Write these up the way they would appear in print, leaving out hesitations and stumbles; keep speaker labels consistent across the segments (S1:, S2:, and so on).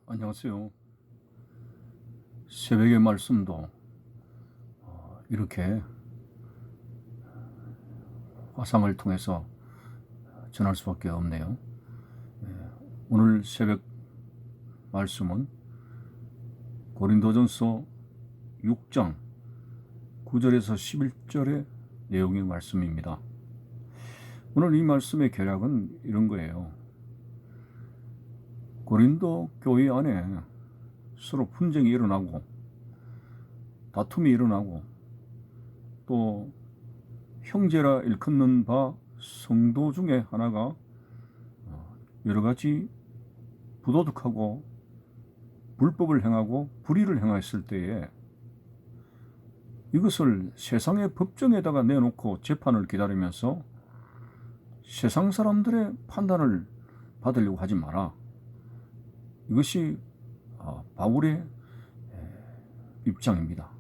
S1: 안녕하세요. 새벽의 말씀도 이렇게 화상을 통해서 전할 수밖에 없네요. 오늘 새벽 말씀은 고린도전서 6장 9절에서 11절의 내용의 말씀입니다. 오늘 이 말씀의 결약은 이런 거예요. 고린도 교회 안에 서로 분쟁이 일어나고 다툼이 일어나고 또 형제라 일컫는 바 성도 중에 하나가 여러 가지 부도덕하고 불법을 행하고 불의를 행했을 때에 이것을 세상의 법정에다가 내놓고 재판을 기다리면서 세상 사람들의 판단을 받으려고 하지 마라. 이것이 바울의 입장입니다.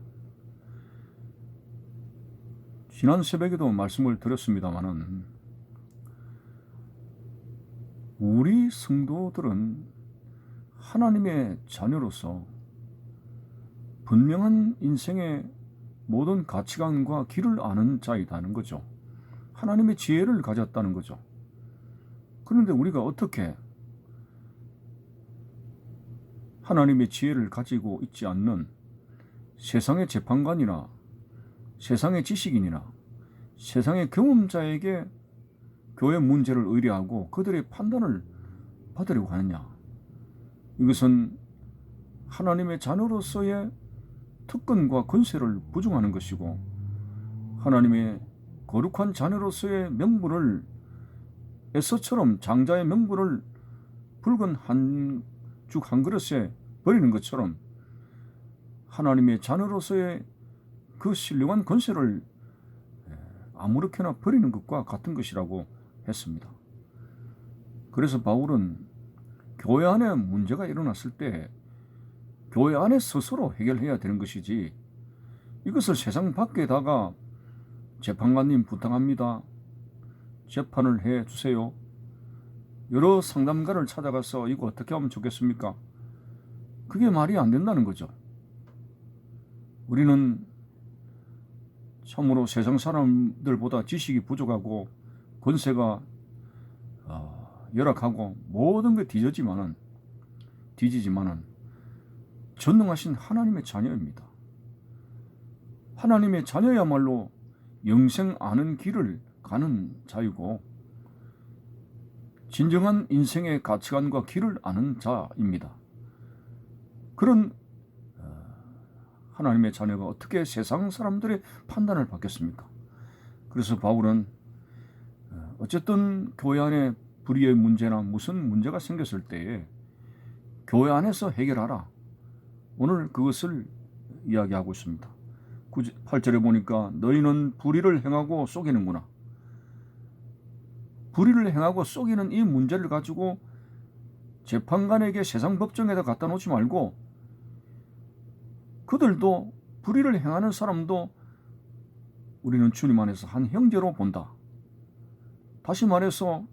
S1: 지난 새벽에도 말씀을 드렸습니다마는 우리 성도들은 하나님의 자녀로서 분명한 인생의 모든 가치관과 길을 아는 자이다는 거죠. 하나님의 지혜를 가졌다는 거죠. 그런데 우리가 어떻게 하나님의 지혜를 가지고 있지 않는 세상의 재판관이나 세상의 지식인이나 세상의 경험자에게 교회 문제를 의뢰하고 그들의 판단을 받으려고 하느냐. 이것은 하나님의 자녀로서의 특권과 권세를 부정하는 것이고 하나님의 거룩한 자녀로서의 명분을 에서처럼 장자의 명분을 붉은 한 죽 한 그릇에 버리는 것처럼 하나님의 자녀로서의 그 신령한 권세를 아무렇게나 버리는 것과 같은 것이라고 했습니다. 그래서 바울은 교회 안에 문제가 일어났을 때 교회 안에 스스로 해결해야 되는 것이지 이것을 세상 밖에다가 재판관님 부탁합니다. 재판을 해 주세요. 여러 상담가를 찾아가서 이거 어떻게 하면 좋겠습니까? 그게 말이 안 된다는 거죠. 우리는 참으로 세상 사람들보다 지식이 부족하고 권세가 열악하고 모든 게 뒤지지만은 전능하신 하나님의 자녀입니다. 하나님의 자녀야말로 영생 아는 길을 가는 자이고 진정한 인생의 가치관과 길을 아는 자입니다. 그런 하나님의 자녀가 어떻게 세상 사람들의 판단을 받겠습니까? 그래서 바울은 어쨌든 교회 안에 불의의 문제나 무슨 문제가 생겼을 때에 교회 안에서 해결하라. 오늘 그것을 이야기하고 있습니다. 8절에 보니까 너희는 불의를 행하고 속이는구나. 불의를 행하고 속이는 이 문제를 가지고 재판관에게 세상 법정에다 갖다 놓지 말고 그들도 불의를 행하는 사람도 우리는 주님 안에서 한 형제로 본다. 다시 말해서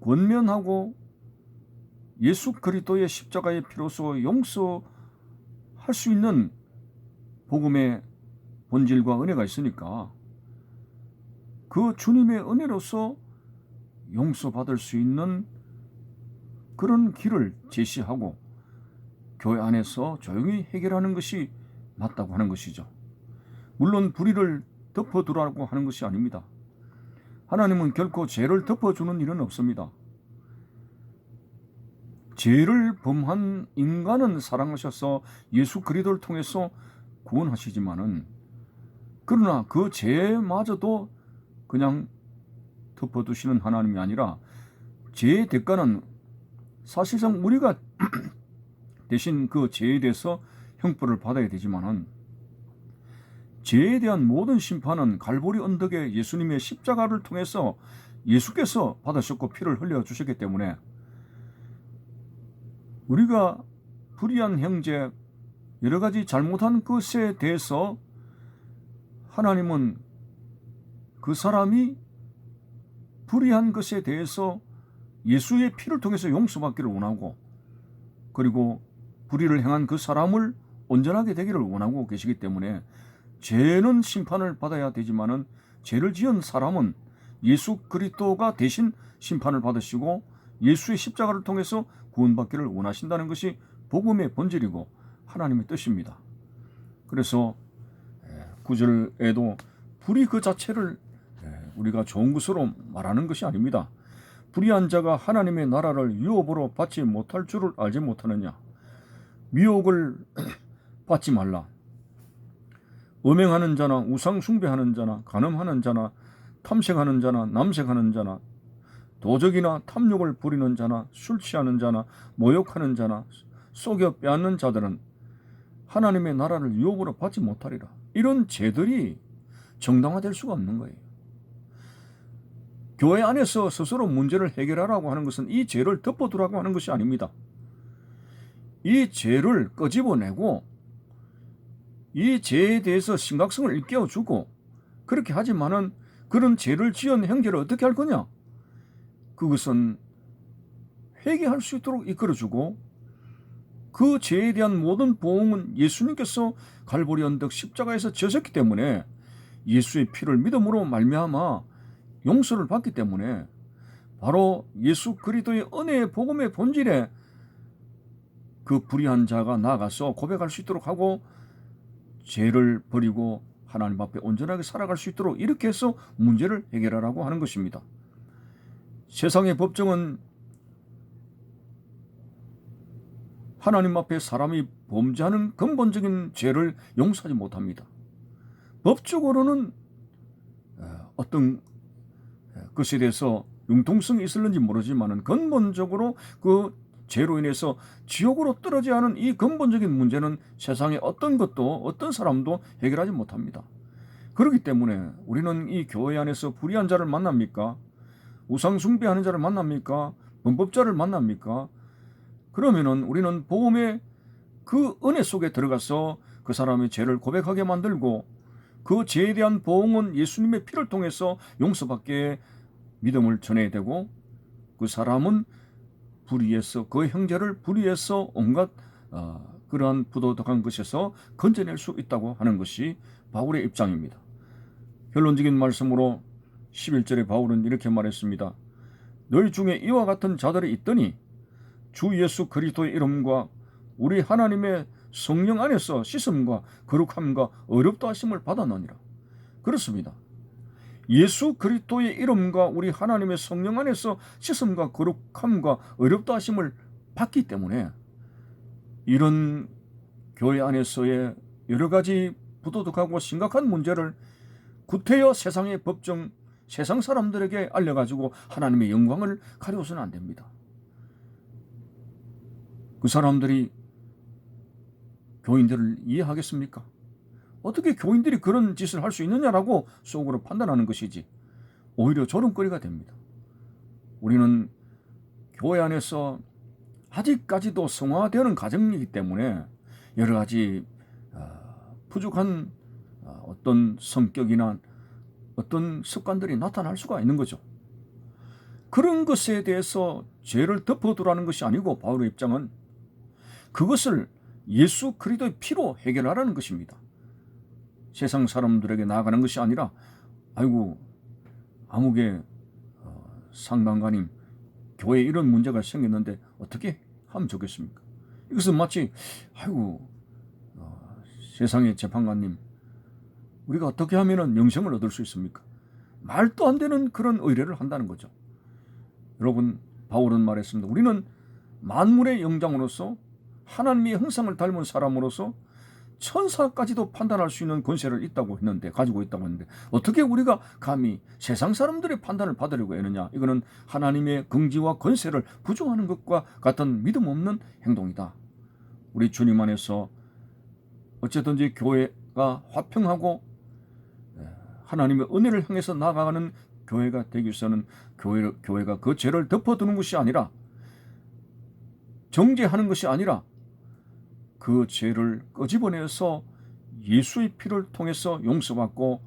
S1: 권면하고 예수 그리스도의 십자가의 피로서 용서할 수 있는 복음의 본질과 은혜가 있으니까 그 주님의 은혜로서 용서받을 수 있는 그런 길을 제시하고 교회 안에서 조용히 해결하는 것이 맞다고 하는 것이죠. 물론 불의를 덮어두라고 하는 것이 아닙니다. 하나님은 결코 죄를 덮어주는 일은 없습니다. 죄를 범한 인간은 사랑하셔서 예수 그리스도를 통해서 구원하시지만은 그러나 그 죄마저도 그냥 덮어두시는 하나님이 아니라 죄의 대가는 사실상 우리가 대신 그 죄에 대해서 형벌을 받아야 되지만은 죄에 대한 모든 심판은 갈보리 언덕에 예수님의 십자가를 통해서 예수께서 받으셨고 피를 흘려주셨기 때문에 우리가 불의한 형제 여러 가지 잘못한 것에 대해서 하나님은 그 사람이 불의한 것에 대해서 예수의 피를 통해서 용서받기를 원하고 그리고 불의를 행한 그 사람을 온전하게 되기를 원하고 계시기 때문에 죄는 심판을 받아야 되지만은 죄를 지은 사람은 예수 그리스도가 대신 심판을 받으시고 예수의 십자가를 통해서 구원받기를 원하신다는 것이 복음의 본질이고 하나님의 뜻입니다. 그래서 9절에도 불의 그 자체를 우리가 좋은 것으로 말하는 것이 아닙니다. 불의한 자가 하나님의 나라를 유업으로 받지 못할 줄을 알지 못하느냐. 미혹을 받지 말라. 음행하는 자나 우상 숭배하는 자나 간음하는 자나 탐색하는 자나 남색하는 자나 도적이나 탐욕을 부리는 자나 술 취하는 자나 모욕하는 자나 속여 빼앗는 자들은 하나님의 나라를 유업으로 받지 못하리라. 이런 죄들이 정당화될 수가 없는 거예요. 교회 안에서 스스로 문제를 해결하라고 하는 것은 이 죄를 덮어두라고 하는 것이 아닙니다. 이 죄를 끄집어내고 이 죄에 대해서 심각성을 일깨워주고 그렇게 하지만은 그런 죄를 지은 형제를 어떻게 할 거냐? 그것은 회개할 수 있도록 이끌어주고 그 죄에 대한 모든 보응은 예수님께서 갈보리 언덕 십자가에서 지으셨기 때문에 예수의 피를 믿음으로 말미암아 용서를 받기 때문에 바로 예수 그리스도의 은혜의 복음의 본질에 그 불의한 자가 나아가서 고백할 수 있도록 하고 죄를 버리고 하나님 앞에 온전하게 살아갈 수 있도록 이렇게 해서 문제를 해결하라고 하는 것입니다. 세상의 법정은 하나님 앞에 사람이 범죄하는 근본적인 죄를 용서하지 못합니다. 법적으로는 어떤 것에 대해서 융통성이 있을는지 모르지만 근본적으로 그 죄로 인해서 지옥으로 떨어져야 하는 이 근본적인 문제는 세상의 어떤 것도 어떤 사람도 해결하지 못합니다. 그렇기 때문에 우리는 이 교회 안에서 불의한 자를 만납니까? 우상 숭배하는 자를 만납니까? 범법자를 만납니까? 그러면은 우리는 복음의 그 은혜 속에 들어가서 그 사람의 죄를 고백하게 만들고 그 죄에 대한 보응은 예수님의 피를 통해서 용서받게 믿음을 전해야 되고 그 사람은 불의에서 그 형제를 불의에서 온갖 그러한 부도덕한 것에서 건져낼 수 있다고 하는 것이 바울의 입장입니다. 결론적인 말씀으로 11절에 바울은 이렇게 말했습니다. 너희 중에 이와 같은 자들이 있더니 주 예수 그리스도의 이름과 우리 하나님의 성령 안에서 씻음과 거룩함과 의롭다 하심을 받았느니라. 그렇습니다. 예수 그리스도의 이름과 우리 하나님의 성령 안에서 씻음과 거룩함과 의롭다 하심을 받기 때문에 이런 교회 안에서의 여러 가지 부도덕하고 심각한 문제를 구태여 세상의 법정, 세상 사람들에게 알려가지고 하나님의 영광을 가려서는 안 됩니다. 그 사람들이 교인들을 이해하겠습니까? 어떻게 교인들이 그런 짓을 할 수 있느냐라고 속으로 판단하는 것이지 오히려 조롱거리가 됩니다. 우리는 교회 안에서 아직까지도 성화되는 과정이기 때문에 여러 가지 부족한 어떤 성격이나 어떤 습관들이 나타날 수가 있는 거죠. 그런 것에 대해서 죄를 덮어두라는 것이 아니고 바울의 입장은 그것을 예수 그리스도의 피로 해결하라는 것입니다. 세상 사람들에게 나아가는 것이 아니라 아이고 아무개 상관관님 교회에 이런 문제가 생겼는데 어떻게 하면 좋겠습니까? 이것은 마치 아이고 세상의 재판관님 우리가 어떻게 하면 영생을 얻을 수 있습니까? 말도 안 되는 그런 의뢰를 한다는 거죠. 여러분 바울은 말했습니다. 우리는 만물의 영장으로서 하나님의 형상을 닮은 사람으로서 천사까지도 판단할 수 있는 권세를 가지고 있다고 했는데 어떻게 우리가 감히 세상 사람들의 판단을 받으려고 하느냐. 이거는 하나님의 긍지와 권세를 부정하는 것과 같은 믿음 없는 행동이다. 우리 주님 안에서 어쨌든지 교회가 화평하고 하나님의 은혜를 향해서 나아가는 교회가 되기 위해서는 교회가 그 죄를 덮어두는 것이 아니라 정죄하는 것이 아니라 그 죄를 끄집어내서 예수의 피를 통해서 용서받고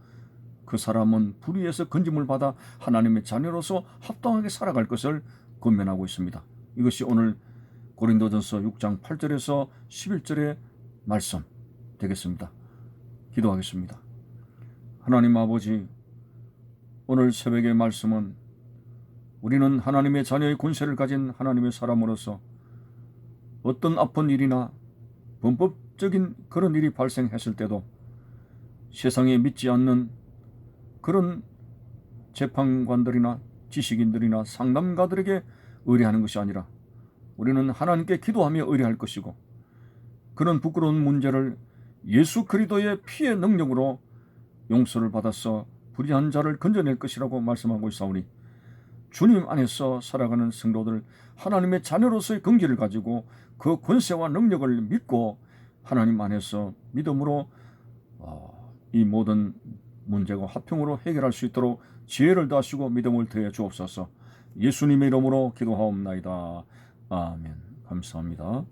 S1: 그 사람은 불의에서 건짐을 받아 하나님의 자녀로서 합당하게 살아갈 것을 권면하고 있습니다. 이것이 오늘 고린도전서 6장 8절에서 11절의 말씀 되겠습니다. 기도하겠습니다. 하나님 아버지, 오늘 새벽의 말씀은 우리는 하나님의 자녀의 권세를 가진 하나님의 사람으로서 어떤 아픈 일이나 범법적인 그런 일이 발생했을 때도 세상에 믿지 않는 그런 재판관들이나 지식인들이나 상담가들에게 의뢰하는 것이 아니라 우리는 하나님께 기도하며 의뢰할 것이고, 그런 부끄러운 문제를 예수 그리스도의 피의 능력으로 용서를 받아서 불의한 자를 건져낼 것이라고 말씀하고 있사오니, 주님 안에서 살아가는 성도들, 하나님의 자녀로서의 긍지를 가지고 그 권세와 능력을 믿고 하나님 안에서 믿음으로 이 모든 문제가 화평으로 해결할 수 있도록 지혜를 더하시고 믿음을 더해 주옵소서. 예수님의 이름으로 기도하옵나이다. 아멘. 감사합니다.